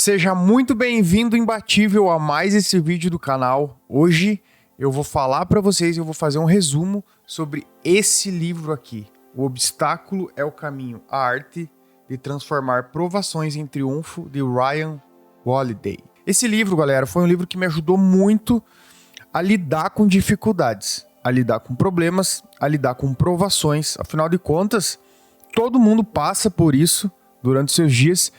Seja muito bem-vindo, imbatível, a mais esse vídeo do canal. Hoje eu vou falar para vocês, eu vou fazer um resumo sobre esse livro aqui. O Obstáculo é o Caminho, a arte de transformar provações em triunfo, de Ryan Holiday. Esse livro, galera, foi um livro que me ajudou muito a lidar com dificuldades, a lidar com problemas, a lidar com provações. Afinal de contas, todo mundo passa por isso durante seus dias.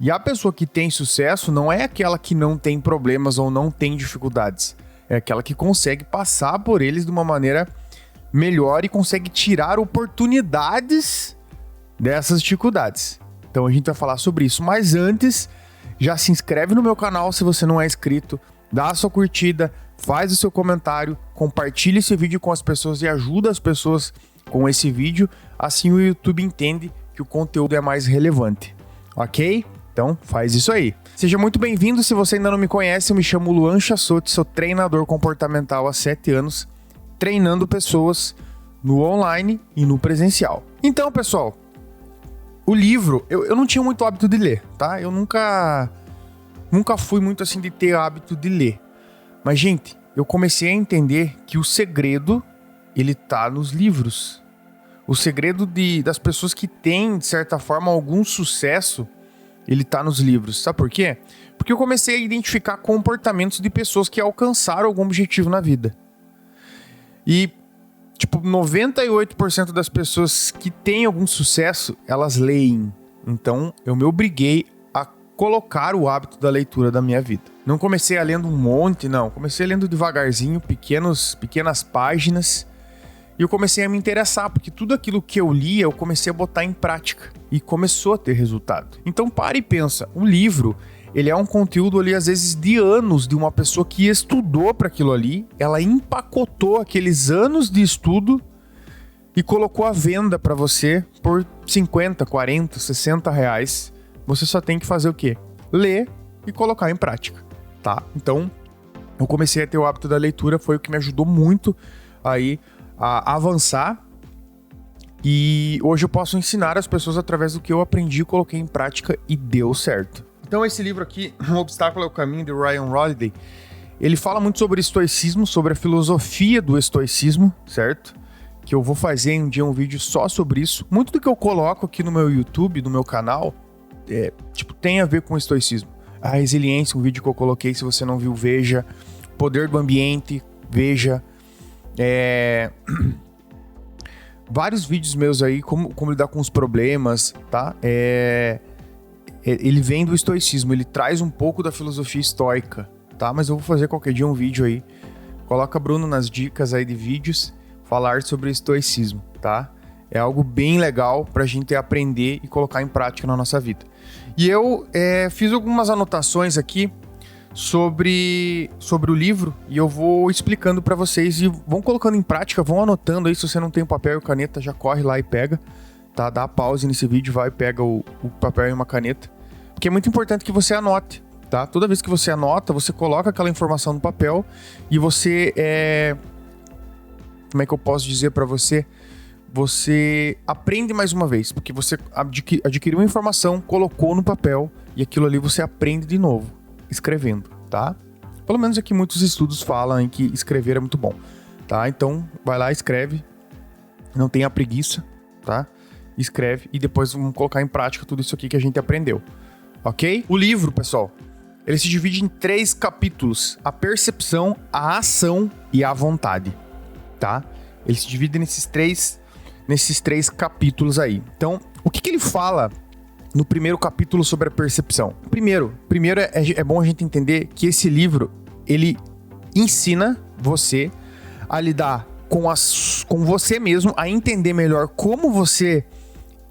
E a pessoa que tem sucesso não é aquela que não tem problemas ou não tem dificuldades. É aquela que consegue passar por eles de uma maneira melhor e consegue tirar oportunidades dessas dificuldades. Então a gente vai falar sobre isso. Mas antes, já se inscreve no meu canal se você não é inscrito. Dá a sua curtida, faz o seu comentário, compartilha esse vídeo com as pessoas e ajuda as pessoas com esse vídeo. Assim o YouTube entende que o conteúdo é mais relevante. Ok? Então, faz isso aí. Seja muito bem-vindo. Se você ainda não me conhece, eu me chamo Luan Chassotti, sou treinador comportamental há 7 anos, treinando pessoas no online e no presencial. Então, pessoal, o livro, eu não tinha muito hábito de ler, tá? Eu nunca fui muito assim de ter hábito de ler. Mas, gente, eu comecei a entender que o segredo, ele tá nos livros. O segredo das pessoas que têm, de certa forma, algum sucesso, ele tá nos livros. Sabe por quê? Porque eu comecei a identificar comportamentos de pessoas que alcançaram algum objetivo na vida. E, 98% das pessoas que têm algum sucesso, elas leem. Então, eu me obriguei a colocar o hábito da leitura da minha vida. Não comecei a lendo um monte, não. Comecei lendo devagarzinho, pequenas páginas. E eu comecei a me interessar, porque tudo aquilo que eu lia, eu comecei a botar em prática. E começou a ter resultado. Então, para e pensa. O livro, ele é um conteúdo ali, às vezes, de anos, de uma pessoa que estudou para aquilo ali. Ela empacotou aqueles anos de estudo e colocou à venda para você por 50, 40, 60 reais. Você só tem que fazer o quê? Ler e colocar em prática, tá? Então, eu comecei a ter o hábito da leitura, foi o que me ajudou muito aí a avançar, e hoje eu posso ensinar as pessoas através do que eu aprendi, coloquei em prática e deu certo. Então esse livro aqui, O Obstáculo é o Caminho, de Ryan Holiday, ele fala muito sobre estoicismo, sobre a filosofia do estoicismo, certo? Que eu vou fazer um dia um vídeo só sobre isso. Muito do que eu coloco aqui no meu YouTube, no meu canal, tem a ver com estoicismo. A resiliência, um vídeo que eu coloquei, se você não viu, veja. Poder do ambiente, veja. Vários vídeos meus aí, como lidar com os problemas, tá? Ele vem do estoicismo, ele traz um pouco da filosofia estoica, tá? Mas eu vou fazer qualquer dia um vídeo aí. Coloca Bruno nas dicas aí de vídeos, falar sobre estoicismo, tá? É algo bem legal pra gente aprender e colocar em prática na nossa vida. E eu fiz algumas anotações aqui sobre o livro, e eu vou explicando para vocês, e vão colocando em prática, vão anotando aí. Se você não tem papel e caneta, já corre lá e pega, tá? Dá pause nesse vídeo, vai e pega o papel e uma caneta, porque é muito importante que você anote, tá? Toda vez que você anota, você coloca aquela informação no papel e você como é que eu posso dizer para você? Você aprende mais uma vez, porque você adquiriu uma informação, colocou no papel, e aquilo ali você aprende de novo escrevendo, tá? Pelo menos aqui muitos estudos falam em que escrever é muito bom, tá? Então, vai lá, escreve, não tenha preguiça, tá? Escreve e depois vamos colocar em prática tudo isso aqui que a gente aprendeu, ok? O livro, pessoal, ele se divide em 3 capítulos: a percepção, a ação e a vontade, tá? Ele se divide nesses três capítulos aí. Então, o que ele fala no primeiro capítulo sobre a percepção? Primeiro é bom a gente entender que esse livro, ele ensina você a lidar com você mesmo, a entender melhor como você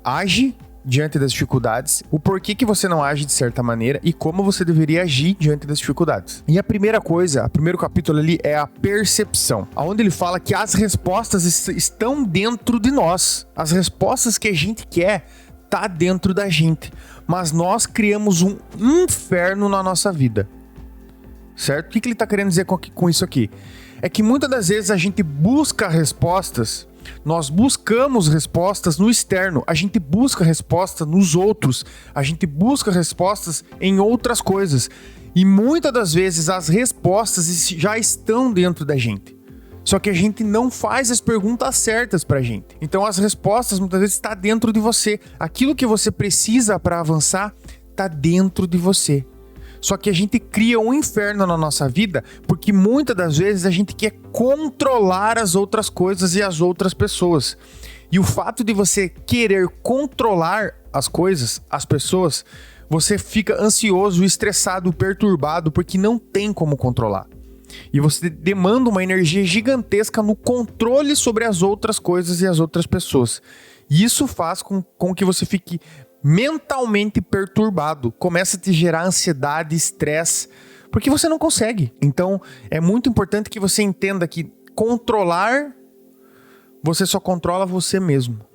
age diante das dificuldades, o porquê que você não age de certa maneira e como você deveria agir diante das dificuldades. E a primeira coisa, o primeiro capítulo ali é a percepção, onde ele fala que as respostas estão dentro de nós. As respostas que a gente quer tá dentro da gente, mas nós criamos um inferno na nossa vida, certo? O que ele tá querendo dizer com isso aqui? É que muitas das vezes a gente busca respostas Nós buscamos respostas no externo, a gente busca resposta nos outros, a gente busca respostas em outras coisas. E muitas das vezes as respostas já estão dentro da gente. Só que a gente não faz as perguntas certas pra gente. Então as respostas muitas vezes estão dentro de você. Aquilo que você precisa para avançar está dentro de você. Só que a gente cria um inferno na nossa vida porque muitas das vezes a gente quer controlar as outras coisas e as outras pessoas. E o fato de você querer controlar as coisas, as pessoas, você fica ansioso, estressado, perturbado porque não tem como controlar. E você demanda uma energia gigantesca no controle sobre as outras coisas e as outras pessoas. E isso faz com que você fique mentalmente perturbado. Começa a te gerar ansiedade, estresse, porque você não consegue. Então, é muito importante que você entenda que controlar, você só controla você mesmo.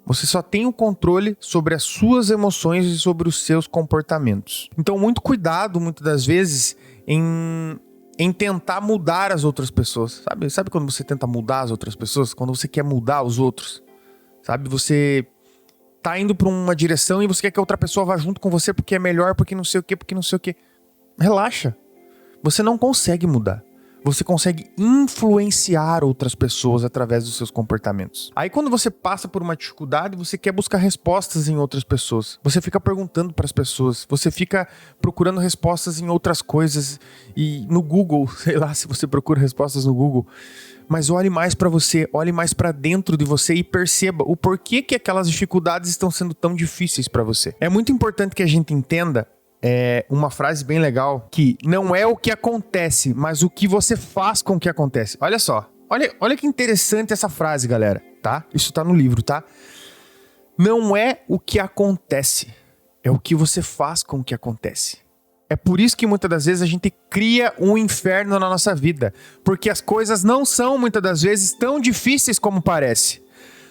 Você só tem o controle sobre as suas emoções e sobre os seus comportamentos. Então, muito cuidado, muitas das vezes, em tentar mudar as outras pessoas, sabe? Sabe quando você tenta mudar as outras pessoas? Quando você quer mudar os outros, sabe? Você tá indo pra uma direção e você quer que a outra pessoa vá junto com você porque é melhor, porque não sei o quê, porque não sei o quê. Relaxa. Você não consegue mudar. Você consegue influenciar outras pessoas através dos seus comportamentos. Aí quando você passa por uma dificuldade, você quer buscar respostas em outras pessoas. Você fica perguntando para as pessoas. Você fica procurando respostas em outras coisas. E no Google, sei lá se você procura respostas no Google. Mas olhe mais para você, olhe mais para dentro de você e perceba o porquê que aquelas dificuldades estão sendo tão difíceis para você. É muito importante que a gente entenda uma frase bem legal, que não é o que acontece, mas o que você faz com o que acontece. Olha só, olha que interessante essa frase, galera, tá? Isso tá no livro, tá? Não é o que acontece, é o que você faz com o que acontece. É por isso que muitas das vezes a gente cria um inferno na nossa vida, porque as coisas não são muitas das vezes tão difíceis como parece.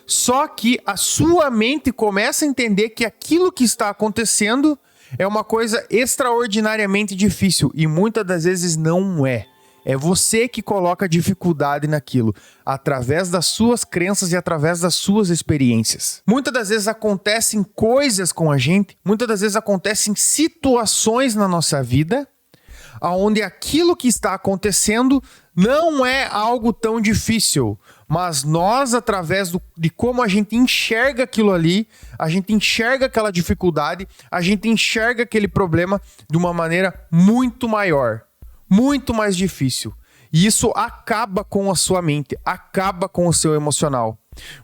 Só que a sua mente começa a entender que aquilo que está acontecendo é uma coisa extraordinariamente difícil e muitas das vezes não é. É você que coloca dificuldade naquilo, através das suas crenças e através das suas experiências. Muitas das vezes acontecem coisas com a gente, muitas das vezes acontecem situações na nossa vida, onde aquilo que está acontecendo não é algo tão difícil, mas nós, através de como a gente enxerga aquilo ali, a gente enxerga aquela dificuldade, a gente enxerga aquele problema de uma maneira muito maior, muito mais difícil. E isso acaba com a sua mente, acaba com o seu emocional.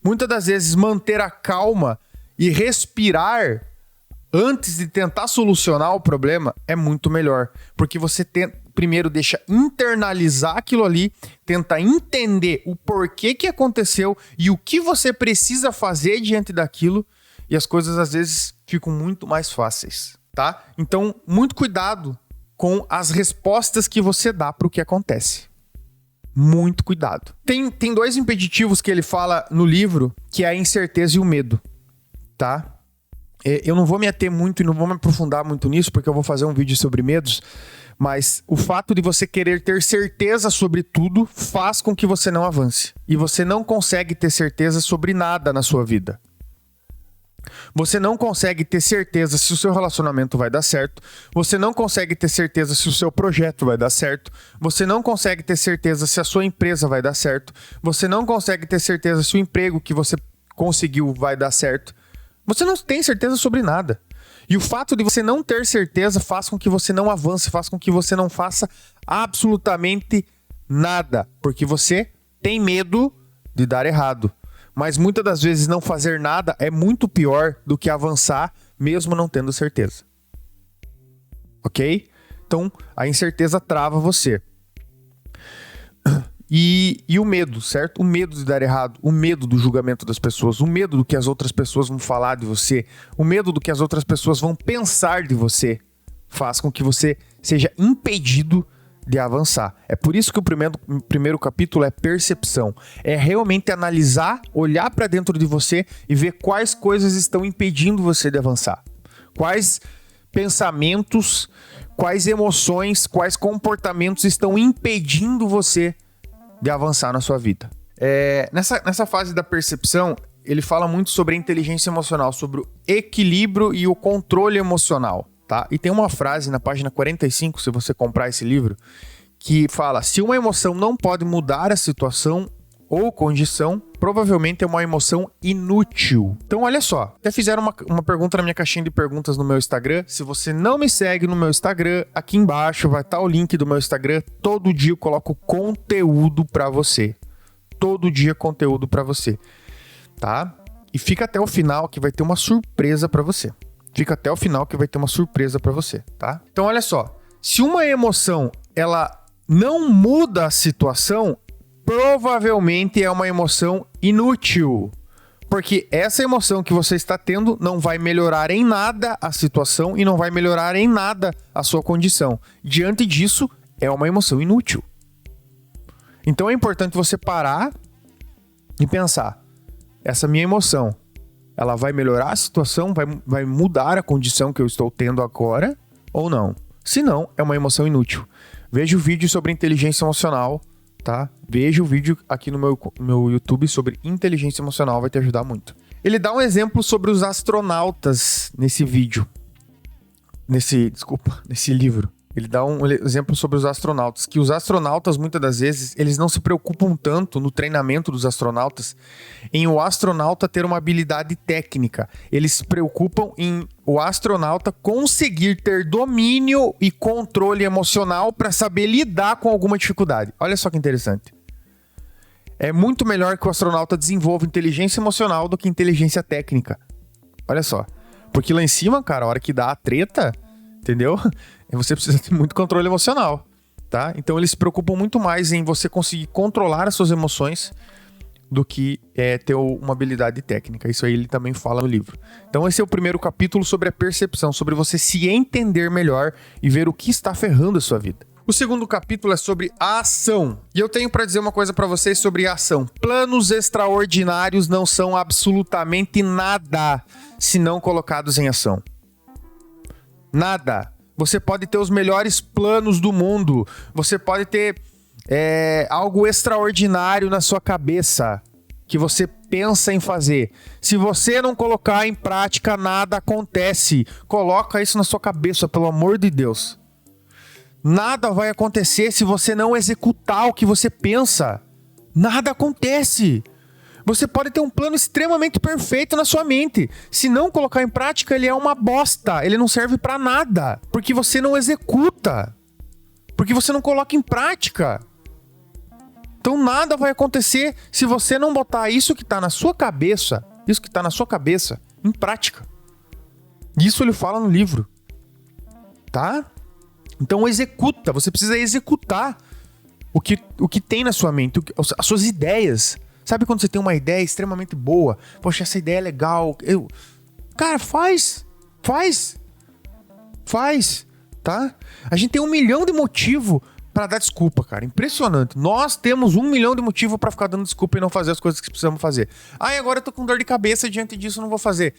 Muitas das vezes, manter a calma e respirar antes de tentar solucionar o problema é muito melhor, porque você primeiro deixa internalizar aquilo ali, tenta entender o porquê que aconteceu e o que você precisa fazer diante daquilo, e as coisas às vezes ficam muito mais fáceis, tá? Então, muito cuidado com as respostas que você dá para o que acontece. Muito cuidado. Tem dois impeditivos que ele fala no livro, que é a incerteza e o medo, tá? Eu não vou me ater muito e não vou me aprofundar muito nisso, porque eu vou fazer um vídeo sobre medos, mas o fato de você querer ter certeza sobre tudo faz com que você não avance. E você não consegue ter certeza sobre nada na sua vida. Você não consegue ter certeza se o seu relacionamento vai dar certo. Você não consegue ter certeza se o seu projeto vai dar certo. Você não consegue ter certeza se a sua empresa vai dar certo. Você não consegue ter certeza se o emprego que você conseguiu vai dar certo. Você não tem certeza sobre nada. E o fato de você não ter certeza faz com que você não avance, faz com que você não faça absolutamente nada. Porque você tem medo de dar errado. Mas muitas das vezes não fazer nada é muito pior do que avançar, mesmo não tendo certeza. Ok? Então, a incerteza trava você. E o medo, certo? O medo de dar errado, o medo do julgamento das pessoas, o medo do que as outras pessoas vão falar de você, o medo do que as outras pessoas vão pensar de você, faz com que você seja impedido de avançar. É por isso que o primeiro capítulo é percepção. É realmente analisar, olhar para dentro de você e ver quais coisas estão impedindo você de avançar. Quais pensamentos, quais emoções, quais comportamentos estão impedindo você de avançar na sua vida. Nessa fase da percepção, ele fala muito sobre a inteligência emocional, sobre o equilíbrio e o controle emocional, tá? E tem uma frase na página 45, se você comprar esse livro, que fala: se uma emoção não pode mudar a situação ou condição, provavelmente é uma emoção inútil. Então, olha só, até fizeram uma pergunta na minha caixinha de perguntas no meu Instagram. Se você não me segue no meu Instagram, aqui embaixo vai estar o link do meu Instagram. Todo dia eu coloco conteúdo pra você. Todo dia conteúdo pra você, tá? E fica até o final que vai ter uma surpresa pra você. Fica até o final que vai ter uma surpresa pra você, tá? Então, olha só, se uma emoção, ela não muda a situação, provavelmente é uma emoção inútil. Porque essa emoção que você está tendo não vai melhorar em nada a situação e não vai melhorar em nada a sua condição. Diante disso, é uma emoção inútil. Então é importante você parar e pensar: essa minha emoção, ela vai melhorar a situação, vai mudar a condição que eu estou tendo agora ou não? Se não, é uma emoção inútil. Veja o vídeo sobre inteligência emocional, tá? Veja o vídeo aqui no meu YouTube sobre inteligência emocional, vai te ajudar muito. Ele dá um exemplo sobre os astronautas nesse vídeo. Nesse livro. Ele dá um exemplo sobre os astronautas, que os astronautas, muitas das vezes, eles não se preocupam tanto no treinamento dos astronautas em o astronauta ter uma habilidade técnica. Eles se preocupam em o astronauta conseguir ter domínio e controle emocional para saber lidar com alguma dificuldade. Olha só que interessante. É muito melhor que o astronauta desenvolva inteligência emocional do que inteligência técnica. Olha só. Porque lá em cima, cara, a hora que dá a treta, entendeu? Você precisa ter muito controle emocional, tá? Então eles se preocupam muito mais em você conseguir controlar as suas emoções do que ter uma habilidade técnica. Isso aí ele também fala no livro. Então esse é o primeiro capítulo sobre a percepção, sobre você se entender melhor e ver o que está ferrando a sua vida. O segundo capítulo é sobre a ação. E eu tenho para dizer uma coisa para vocês sobre a ação. Planos extraordinários não são absolutamente nada se não colocados em ação. Nada. Você pode ter os melhores planos do mundo. Você pode ter algo extraordinário na sua cabeça que você pensa em fazer. Se você não colocar em prática, nada acontece. Coloca isso na sua cabeça, pelo amor de Deus. Nada vai acontecer se você não executar o que você pensa. Nada acontece. Você pode ter um plano extremamente perfeito na sua mente. Se não colocar em prática, ele é uma bosta. Ele não serve pra nada. Porque você não executa. Porque você não coloca em prática. Então nada vai acontecer se você não botar isso que tá na sua cabeça, em prática. Isso ele fala no livro. Tá? Então executa. Você precisa executar o que tem na sua mente, as suas ideias. Sabe quando você tem uma ideia extremamente boa? Poxa, essa ideia é legal. Cara, faz, tá? A gente tem 1 milhão de motivos para dar desculpa, cara. Impressionante. Nós temos 1 milhão de motivos para ficar dando desculpa e não fazer as coisas que precisamos fazer. Agora eu tô com dor de cabeça, diante disso eu não vou fazer.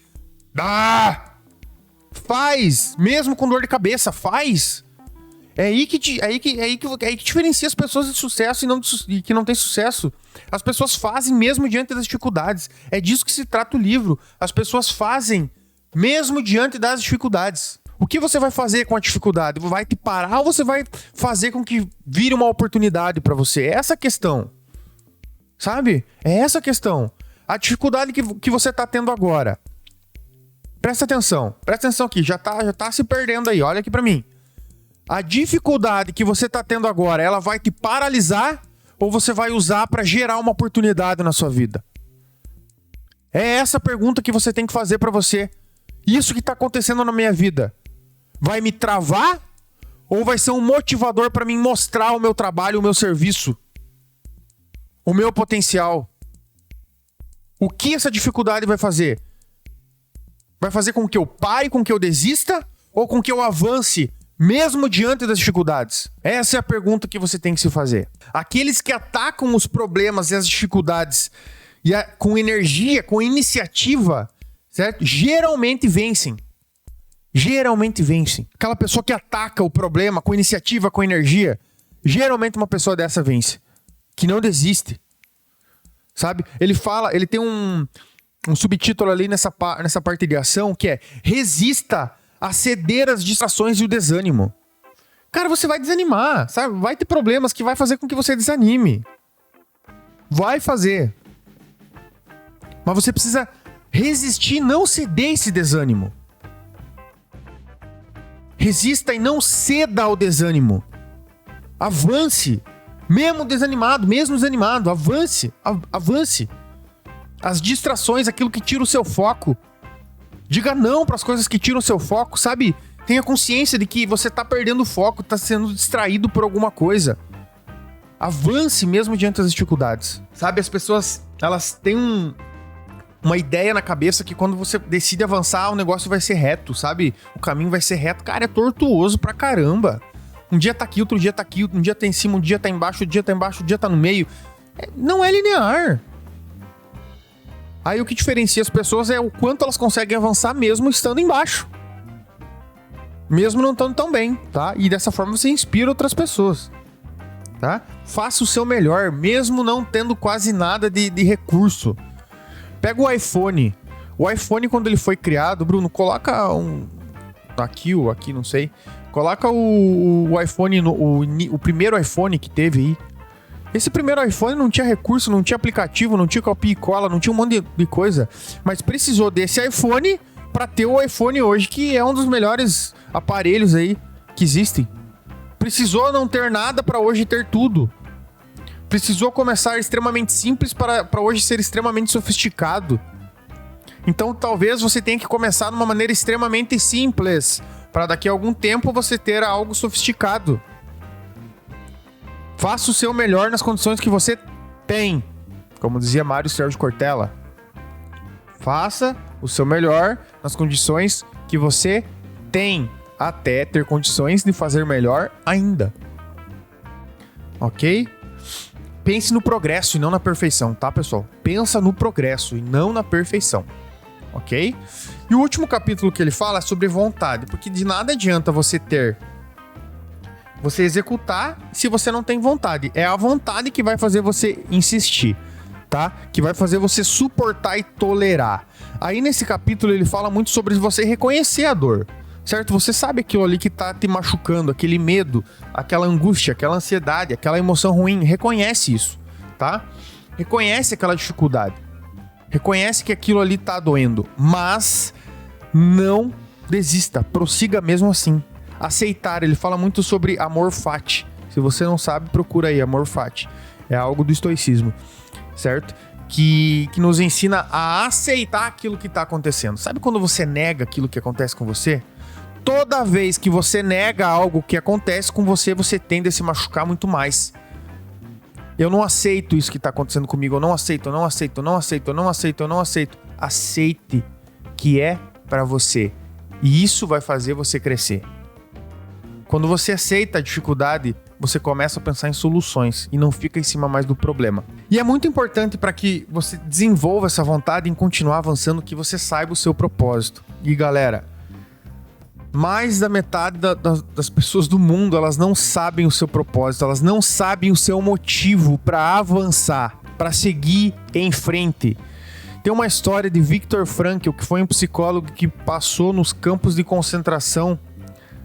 Faz! Mesmo com dor de cabeça, faz! É aí que diferencia as pessoas de sucesso e que não tem sucesso. As pessoas fazem mesmo diante das dificuldades. É disso que se trata o livro. As pessoas fazem mesmo diante das dificuldades. O que você vai fazer com a dificuldade? Vai te parar ou você vai fazer com que vire uma oportunidade para você? É essa a questão. Sabe? É essa a questão. A dificuldade que você tá tendo agora. Presta atenção aqui. Já tá se perdendo aí. Olha aqui para mim. A dificuldade que você tá tendo agora, ela vai te paralisar ou você vai usar para gerar uma oportunidade na sua vida? É essa a pergunta que você tem que fazer para você. Isso que tá acontecendo na minha vida, vai me travar ou vai ser um motivador para mim mostrar o meu trabalho, o meu serviço, o meu potencial? O que essa dificuldade vai fazer? Vai fazer com que eu pare, com que eu desista ou com que eu avance? Mesmo diante das dificuldades? Essa é a pergunta que você tem que se fazer. Aqueles que atacam os problemas e as dificuldades com energia, com iniciativa, certo? Geralmente vencem. Aquela pessoa que ataca o problema com iniciativa, com energia, geralmente uma pessoa dessa vence. Que não desiste. sabe? Ele tem um subtítulo ali nessa parte de ação que é: resista a ceder às distrações e o desânimo. Cara, você vai desanimar, sabe? Vai ter problemas que vai fazer com que você desanime. Vai fazer. Mas você precisa resistir e não ceder esse desânimo. Resista e não ceda ao desânimo. Avance. Mesmo desanimado, avance. Avance. As distrações, aquilo que tira o seu foco. Diga não para as coisas que tiram o seu foco, sabe? Tenha consciência de que você tá perdendo o foco, tá sendo distraído por alguma coisa. Avance mesmo diante das dificuldades. Sabe, as pessoas, elas têm uma ideia na cabeça que quando você decide avançar, o negócio vai ser reto, sabe? O caminho vai ser reto. Cara, é tortuoso pra caramba. Um dia tá aqui, outro dia tá aqui, um dia tá em cima, um dia tá embaixo, outro dia tá embaixo, outro dia tá no meio. Não é linear. Aí o que diferencia as pessoas é o quanto elas conseguem avançar mesmo estando embaixo. Mesmo não estando tão bem, tá? E dessa forma você inspira outras pessoas, tá? Faça o seu melhor, mesmo não tendo quase nada de recurso. Pega o iPhone. O iPhone, quando ele foi criado, Bruno, coloca aqui, não sei. Coloca o iPhone, o primeiro iPhone que teve aí. Esse primeiro iPhone não tinha recurso, não tinha aplicativo, não tinha copia e cola, não tinha um monte de coisa. Mas precisou desse iPhone para ter o iPhone hoje, que é um dos melhores aparelhos aí que existem. Precisou não ter nada para hoje ter tudo. Precisou começar extremamente simples para hoje ser extremamente sofisticado. Então talvez você tenha que começar de uma maneira extremamente simples, para daqui a algum tempo você ter algo sofisticado. Faça o seu melhor nas condições que você tem. Como dizia Mário Sérgio Cortella. Faça o seu melhor nas condições que você tem, até ter condições de fazer melhor ainda. Ok? Pense no progresso e não na perfeição, tá, pessoal? Pensa no progresso e não na perfeição. Ok? E o último capítulo que ele fala é sobre vontade, porque de nada adianta você executar se você não tem vontade. É a vontade que vai fazer você insistir, tá? Que vai fazer você suportar e tolerar. Aí nesse capítulo ele fala muito sobre você reconhecer a dor, certo? Você sabe aquilo ali que tá te machucando, aquele medo, aquela angústia, aquela ansiedade, aquela emoção ruim. Reconhece isso, tá? Reconhece aquela dificuldade. Reconhece que aquilo ali tá doendo, mas não desista, prossiga mesmo assim. Aceitar, ele fala muito sobre amor fati. Se você não sabe, procura aí, amor fati. É algo do estoicismo, certo? Que nos ensina a aceitar aquilo que tá acontecendo. Sabe quando você nega aquilo que acontece com você? Toda vez que você nega algo que acontece com você, você tende a se machucar muito mais. Eu não aceito isso que tá acontecendo comigo, eu não aceito. Aceite que é pra você. E isso vai fazer você crescer. Quando você aceita a dificuldade, você começa a pensar em soluções e não fica em cima mais do problema. E é muito importante para que você desenvolva essa vontade em continuar avançando, que você saiba o seu propósito. E galera, mais da metade das pessoas do mundo, elas não sabem o seu propósito, elas não sabem o seu motivo para avançar, para seguir em frente. Tem uma história de Viktor Frankl, que foi um psicólogo que passou nos campos de concentração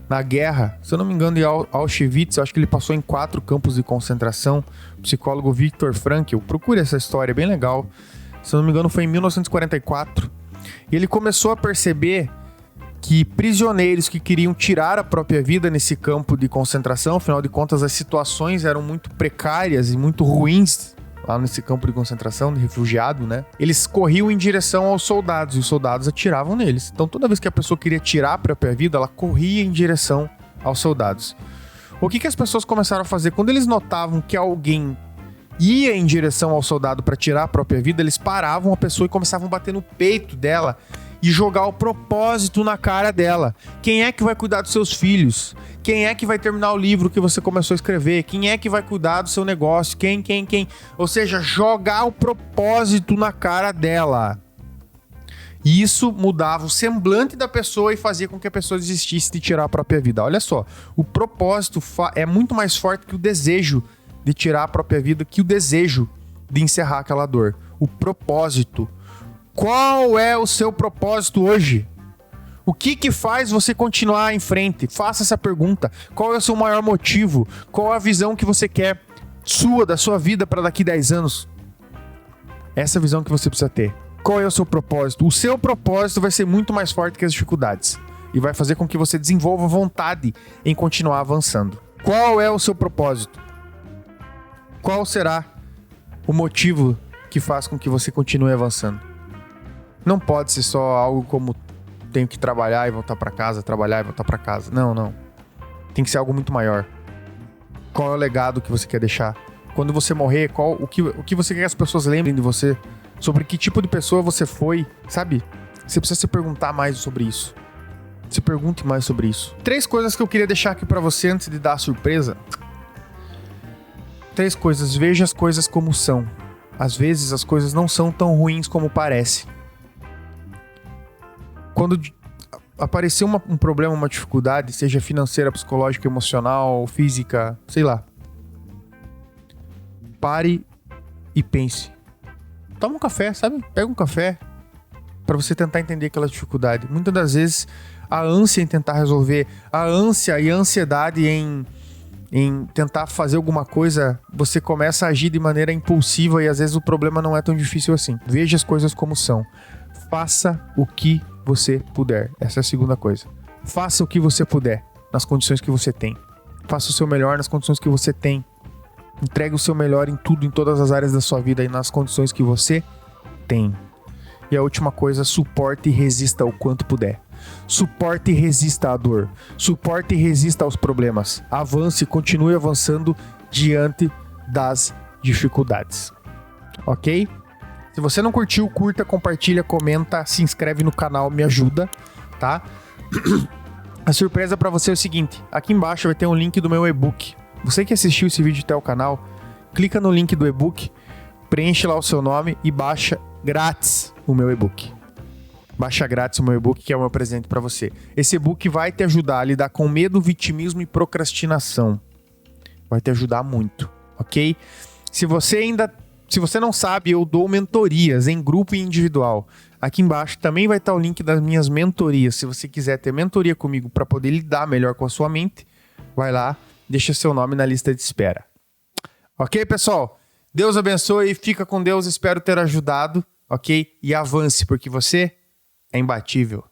na guerra, se eu não me engano, em Auschwitz. Eu acho que ele passou em 4 campos de concentração. O psicólogo Viktor Frankl, procure essa história, é bem legal. Se eu não me engano, foi em 1944. E ele começou a perceber que prisioneiros que queriam tirar a própria vida nesse campo de concentração, afinal de contas as situações eram muito precárias e muito ruins lá nesse campo de concentração, de refugiado, né? Eles corriam em direção aos soldados e os soldados atiravam neles. Então toda vez que a pessoa queria tirar a própria vida, ela corria em direção aos soldados. O que as pessoas começaram a fazer? Quando eles notavam que alguém ia em direção ao soldado para tirar a própria vida, eles paravam a pessoa e começavam a bater no peito dela e jogar o propósito na cara dela. Quem é que vai cuidar dos seus filhos? Quem é que vai terminar o livro que você começou a escrever? Quem é que vai cuidar do seu negócio? Quem? Ou seja, jogar o propósito na cara dela. E isso mudava o semblante da pessoa e fazia com que a pessoa desistisse de tirar a própria vida. Olha só, o propósito é muito mais forte que o desejo de tirar a própria vida, que o desejo de encerrar aquela dor. O propósito. Qual é o seu propósito hoje? O que faz você continuar em frente? Faça essa pergunta. Qual é o seu maior motivo? Qual é a visão que você quer da sua vida para daqui 10 anos? Essa visão que você precisa ter. Qual é o seu propósito? O seu propósito vai ser muito mais forte que as dificuldades e vai fazer com que você desenvolva vontade em continuar avançando. Qual é o seu propósito? Qual será o motivo que faz com que você continue avançando? Não pode ser só algo como tenho que trabalhar e voltar para casa, trabalhar e voltar para casa. Não. Tem que ser algo muito maior. Qual é o legado que você quer deixar? Quando você morrer, o que você quer que as pessoas lembrem de você? Sobre que tipo de pessoa você foi, sabe? Você precisa se perguntar mais sobre isso. Se pergunte mais sobre isso. 3 coisas que eu queria deixar aqui pra você antes de dar a surpresa. 3 coisas. Veja as coisas como são. Às vezes as coisas não são tão ruins como parece. Quando aparecer um problema, uma dificuldade, seja financeira, psicológica, emocional, física, sei lá. Pare e pense. Toma um café, sabe? Pega um café para você tentar entender aquela dificuldade. Muitas das vezes a ânsia em tentar resolver, a ânsia e a ansiedade em tentar fazer alguma coisa, você começa a agir de maneira impulsiva e às vezes o problema não é tão difícil assim. Veja as coisas como são. Faça o que você puder. Essa é a segunda coisa. Faça o que você puder nas condições que você tem. Faça o seu melhor nas condições que você tem. Entregue o seu melhor em tudo, em todas as áreas da sua vida e nas condições que você tem. E a última coisa, suporte e resista o quanto puder. Suporte e resista à dor. Suporte e resista aos problemas. Avance e continue avançando diante das dificuldades. Ok? Se você não curtiu, curta, compartilha, comenta, se inscreve no canal, me ajuda, tá? A surpresa pra você é o seguinte, aqui embaixo vai ter um link do meu e-book. Você que assistiu esse vídeo até o canal, clica no link do e-book, preenche lá o seu nome e baixa grátis o meu e-book. Baixa grátis o meu e-book, que é o meu presente pra você. Esse e-book vai te ajudar a lidar com medo, vitimismo e procrastinação. Vai te ajudar muito, ok? Se você não sabe, eu dou mentorias em grupo e individual. Aqui embaixo também vai estar o link das minhas mentorias. Se você quiser ter mentoria comigo para poder lidar melhor com a sua mente, vai lá, deixa seu nome na lista de espera. Ok, pessoal? Deus abençoe, fica com Deus, espero ter ajudado, ok? E avance, porque você é imbatível.